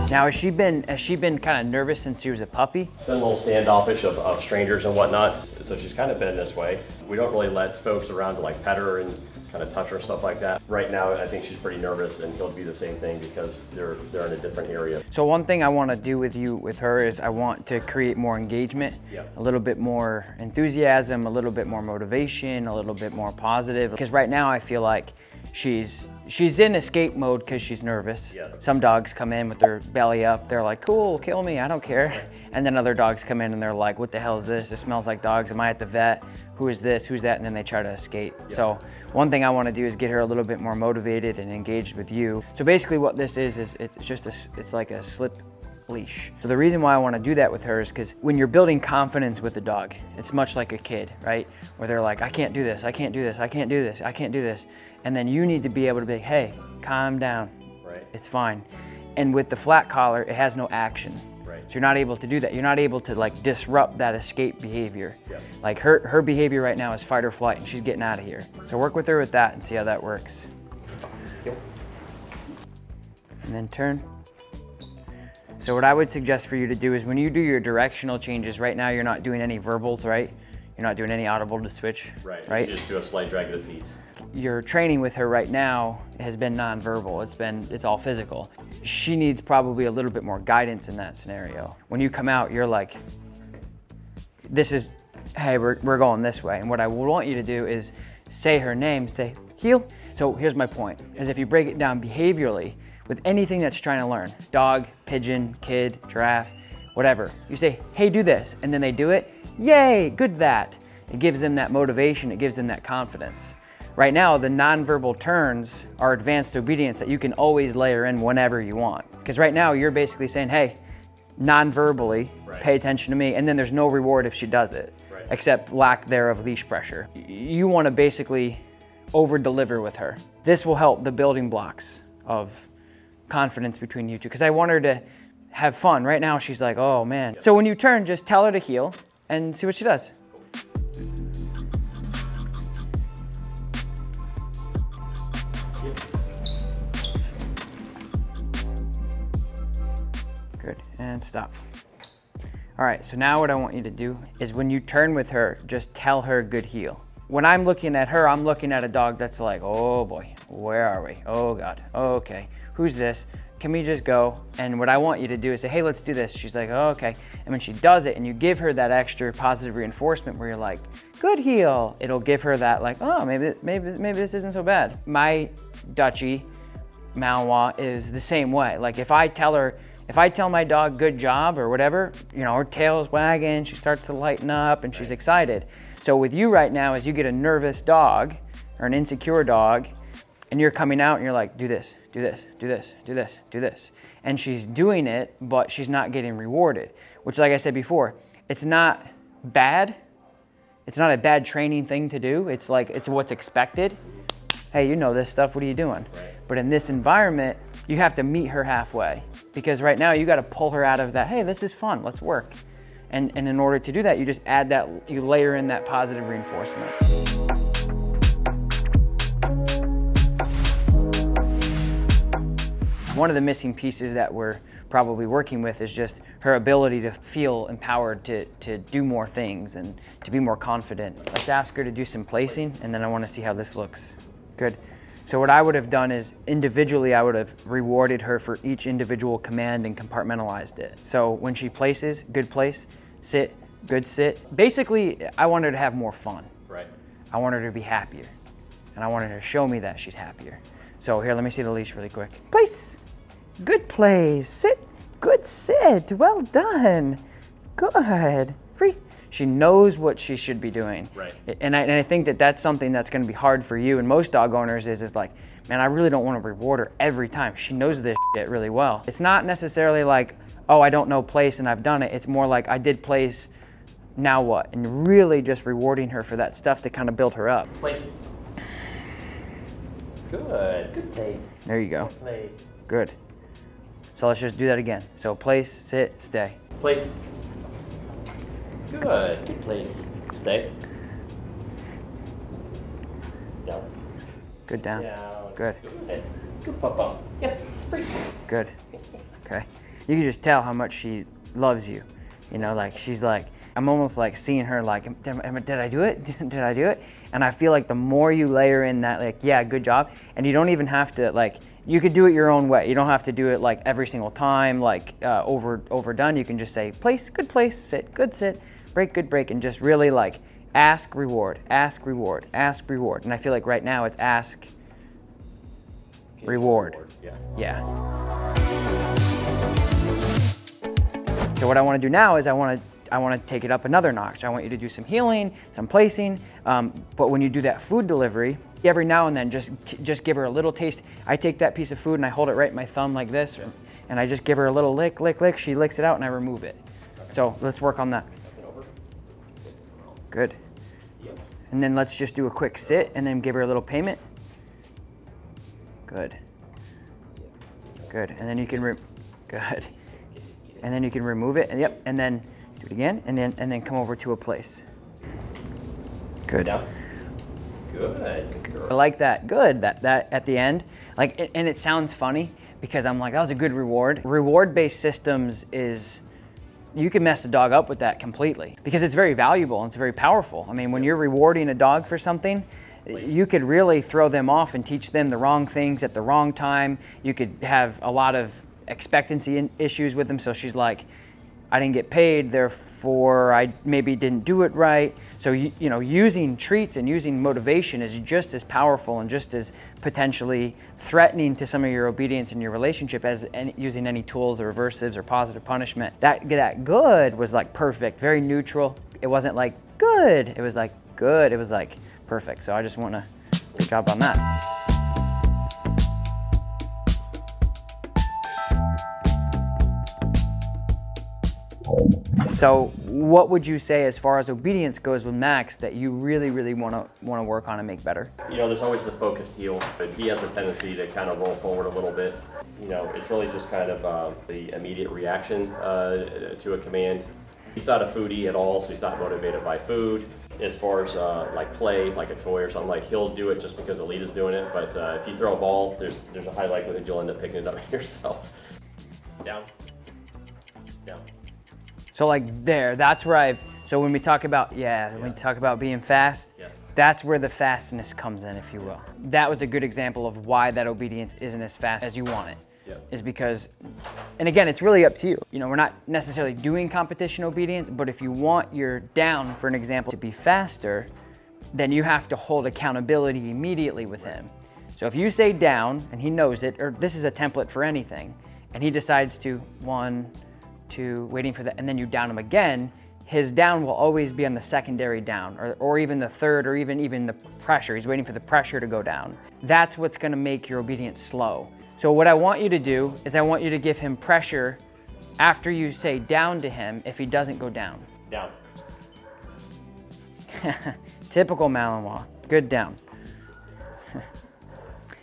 Now, has she been kind of nervous since she was a puppy? Been a little standoffish of strangers and whatnot, so she's kind of been this way. We don't really let folks around to like pet her and kind of touch her and stuff like that. Right now, I think she's pretty nervous, and he'll be the same thing because they're in a different area. So one thing I want to do with her is I want to create more engagement, a little bit more enthusiasm, a little bit more motivation, a little bit more positive. Because right now I feel like she's in escape mode because she's nervous. Yeah. Some dogs come in with their belly up. They're like, cool, kill me, I don't care. And then other dogs come in and they're like, what the hell is this? It smells like dogs. Am I at the vet? Who is this? Who's that? And then they try to escape. Yeah. So one thing I want to do is get her a little bit more motivated and engaged with you. So basically what this is it's like a slip leash. So the reason why I want to do that with her is because when you're building confidence with a dog, it's much like a kid, right? Where they're like, I can't do this, I can't do this, I can't do this, I can't do this. And then you need to be able to be like, hey, calm down, right? It's fine. And with the flat collar, it has no action. Right. So you're not able to do that. You're not able to like disrupt that escape behavior. Yep. Like her behavior right now is fight or flight, and she's getting out of here. So work with her with that and see how that works. Yep. And then turn. So what I would suggest for you to do is when you do your directional changes, right now you're not doing any verbals, right? You're not doing any audible to switch, right? You just do a slight drag of the feet. Your training with her right now has been nonverbal. It's all physical. She needs probably a little bit more guidance in that scenario. When you come out, you're like, this is, hey, we're going this way. And what I want you to do is say her name, say heel. So here's my point, is if you break it down behaviorally, with anything that's trying to learn, dog, pigeon, kid, giraffe, whatever, you say, hey, do this, and then they do it, yay, good that. It gives them that motivation, it gives them that confidence. Right now, the nonverbal turns are advanced obedience that you can always layer in whenever you want. Because right now, you're basically saying, hey, non-verbally, pay attention to me, and then there's no reward if she does it, except lack thereof leash pressure. You want to basically over-deliver with her. This will help the building blocks of confidence between you two, because I want her to have fun. Right now, she's like, oh man. So when you turn, just tell her to heel and see what she does. Good, and stop. All right, so now what I want you to do is when you turn with her, just tell her good heel. When I'm looking at her, I'm looking at a dog that's like, oh boy, where are we? Oh God, okay, who's this? Can we just go? And what I want you to do is say, hey, let's do this. She's like, oh, okay. And when she does it and you give her that extra positive reinforcement where you're like, good heel, it'll give her that like, oh, maybe this isn't so bad. My Dutchie, Malinois, is the same way. Like if I tell my dog good job or whatever, you know, her tail's wagging, she starts to lighten up and she's excited. So with you right now, as you get a nervous dog or an insecure dog, and you're coming out and you're like, do this, do this, do this, do this, do this. And she's doing it, but she's not getting rewarded, which like I said before, it's not bad. It's not a bad training thing to do. It's like, it's what's expected. Hey, you know this stuff, what are you doing? But in this environment, you have to meet her halfway, because right now you got to pull her out of that, hey, this is fun, let's work. And in order to do that, you just add that, you layer in that positive reinforcement. One of the missing pieces that we're probably working with is just her ability to feel empowered to do more things and to be more confident. Let's ask her to do some placing, and then I want to see how this looks. Good. So what I would have done is individually, I would have rewarded her for each individual command and compartmentalized it. So when she places, good place, sit, good sit. Basically, I want her to have more fun. Right. I want her to be happier. And I want her to show me that she's happier. So here, let me see the leash really quick. Place, good place, sit, good sit, well done, good, free. She knows what she should be doing. Right. And I think that that's something that's gonna be hard for you and most dog owners is like, man, I really don't wanna reward her every time. She knows this shit really well. It's not necessarily like, oh, I don't know place and I've done it. It's more like I did place, now what? And really just rewarding her for that stuff to kind of build her up. Place. Good, good place. There you go. Good place. Good. So let's just do that again. So place, sit, stay. Place. Good, good place. Stay. Down. Good down. Down. Good. Good. Good papa. Yes, free. Good. Okay. you can just tell how much she loves you. You know, like she's like, I'm almost like seeing her like, did I do it? Did I do it? And I feel like the more you layer in that, like, yeah, good job. And you don't even have to, like, you could do it your own way. You don't have to do it like every single time, like overdone. You can just say, place, good place, sit, good sit, break, good break, and just really like ask, reward, ask, reward, ask, reward. And I feel like right now it's ask, reward. Yeah. So what I want to do now is I want to take it up another notch. I want you to do some healing, some placing, but when you do that food delivery, every now and then just give her a little taste. I take that piece of food and I hold it right in my thumb like this, and I just give her a little lick, lick, lick. She licks it out and I remove it. So let's work on that. Good. And then let's just do a quick sit and then give her a little payment. Good. Good. And then you can good. And then you can remove it, and yep, and then do it again, and then come over to a place. Good. Down. Good. Good girl. I like that. Good. That at the end, like, and it sounds funny because I'm like, that was a good reward. Reward-based systems is, you can mess the dog up with that completely because it's very valuable and it's very powerful. I mean, when you're rewarding a dog for something, you could really throw them off and teach them the wrong things at the wrong time. You could have a lot of expectancy issues with them. So she's like, I didn't get paid, therefore I maybe didn't do it right. So you know, using treats and using motivation is just as powerful and just as potentially threatening to some of your obedience in your relationship as using any tools or aversives or positive punishment. That good was like perfect, very neutral. It wasn't like good, it was like good, it was like perfect. So I just want to good job on that. So what would you say as far as obedience goes with Max that you really, really want to work on and make better? You know, there's always the focused heel, but he has a tendency to kind of roll forward a little bit. You know, it's really just kind of the immediate reaction to a command. He's not a foodie at all, so he's not motivated by food. As far as like play, like a toy or something, like he'll do it just because Alita's doing it, but if you throw a ball, there's a high likelihood you'll end up picking it up yourself. Down. Down. So like there, that's where so when we talk about, when we talk about being fast, yes, that's where the fastness comes in, if you will. That was a good example of why that obedience isn't as fast as you want it. Yep. Is because, and again, it's really up to you. You know, we're not necessarily doing competition obedience, but if you want your down, for an example, to be faster, then you have to hold accountability immediately with him. So if you say down, and he knows it, or this is a template for anything, and he decides to 1, 2, waiting for that, and then you down him again, his down will always be on the secondary down, or even the third, or even the pressure. He's waiting for the pressure to go down. That's what's gonna make your obedience slow. So what I want you to do is I want you to give him pressure after you say down to him if he doesn't go down. Down. Typical Malinois, good down.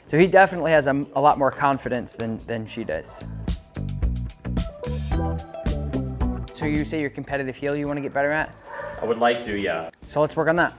So he definitely has a lot more confidence than she does. So you say your competitive heel you want to get better at? I would like to, yeah. So let's work on that.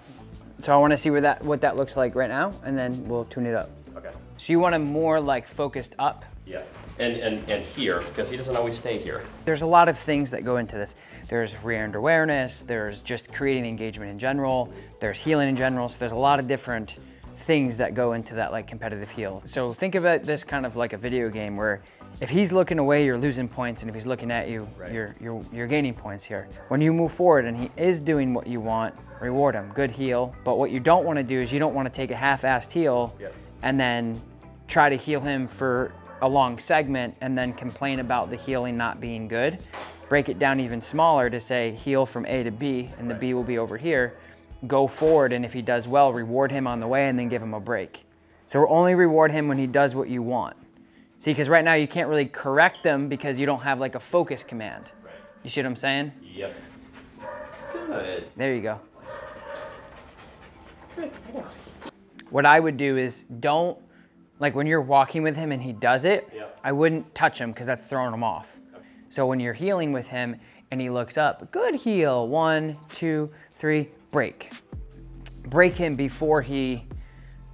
So I want to see what that looks like right now, and then we'll tune it up. Okay. So you want him more like focused up? Yeah, and here, because he doesn't always stay here. There's a lot of things that go into this. There's rear end awareness, there's just creating engagement in general, there's healing in general, so there's a lot of different things that go into that like competitive heel. So think about this kind of like a video game where if he's looking away, you're losing points, and if he's looking at you, right, you're gaining points here. When you move forward and he is doing what you want, reward him, good heel. But what you don't want to do is you don't want to take a half-assed heel, yep, and then try to heal him for a long segment and then complain about the healing not being good. Break it down even smaller to say heal from A to B, and the B will be over here. Go forward, and if he does well, reward him on the way and then give him a break. So only reward him when he does what you want. See, because right now you can't really correct them because you don't have like a focus command. Right. You see what I'm saying? Yep. Good. There you go. Good. What I would do is don't, like when you're walking with him and he does it, yep, I wouldn't touch him because that's throwing him off. Okay. So when you're healing with him and he looks up, good heel, 1, 2, 3, break. Break him before he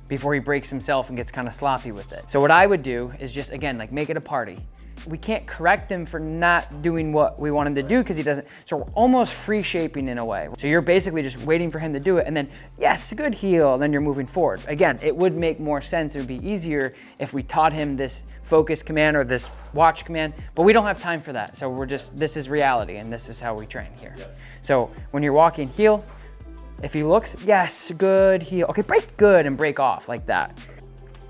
breaks himself and gets kind of sloppy with it. So what I would do is just, again, like make it a party. we can't correct him for not doing what we want him to do because he doesn't. So we're almost free shaping in a way. So you're basically just waiting for him to do it and then, yes, good heel, and then you're moving forward. Again, it would make more sense, it would be easier if we taught him this focus command or this watch command, but we don't have time for that. So we're just, this is reality and this is how we train here. Yep. So when you're walking, heel, if he looks, yes, good, heel, okay, break, good, and break off like that.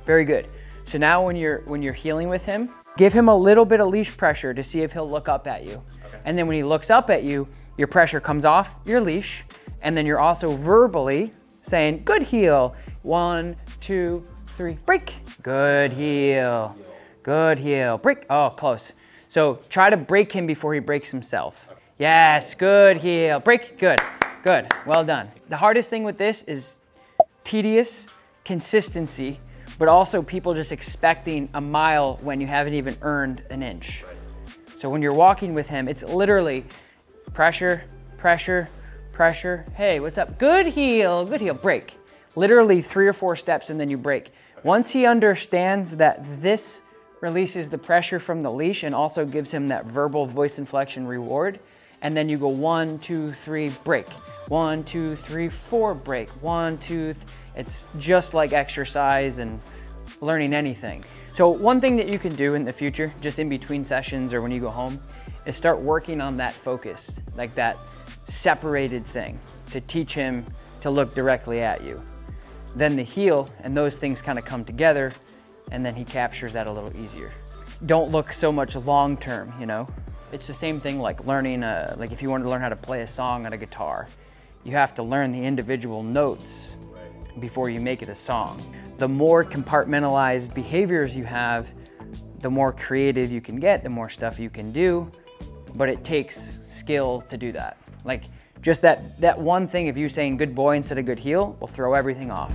Very good. So now when you're heeling with him, give him a little bit of leash pressure to see if he'll look up at you. Okay. And then when he looks up at you, your pressure comes off your leash, and then you're also verbally saying, good heel. 1, 2, 3, break. Good heel. Good heel. Break. Oh, close. So try to break him before he breaks himself. Okay. Yes, good heel. Break. Good. Good. Well done. The hardest thing with this is tedious consistency, but also people just expecting a mile when you haven't even earned an inch. Right. So when you're walking with him, it's literally pressure, pressure, pressure. Hey, what's up? Good heel, break. Literally 3 or 4 steps and then you break. Okay. Once he understands that this releases the pressure from the leash and also gives him that verbal voice inflection reward, and then you go 1, 2, 3, break. 1, 2, 3, 4, break. 1, 2, it's just like exercise and learning anything. So one thing that you can do in the future, just in between sessions or when you go home, is start working on that focus, like that separated thing, to teach him to look directly at you. Then the heel and those things kind of come together, and then he captures that a little easier. Don't look so much long term, you know? It's the same thing like learning, like if you want to learn how to play a song on a guitar, you have to learn the individual notes before you make it a song. The more compartmentalized behaviors you have, the more creative you can get, the more stuff you can do, but it takes skill to do that. Like just that one thing of you saying good boy instead of good heel will throw everything off.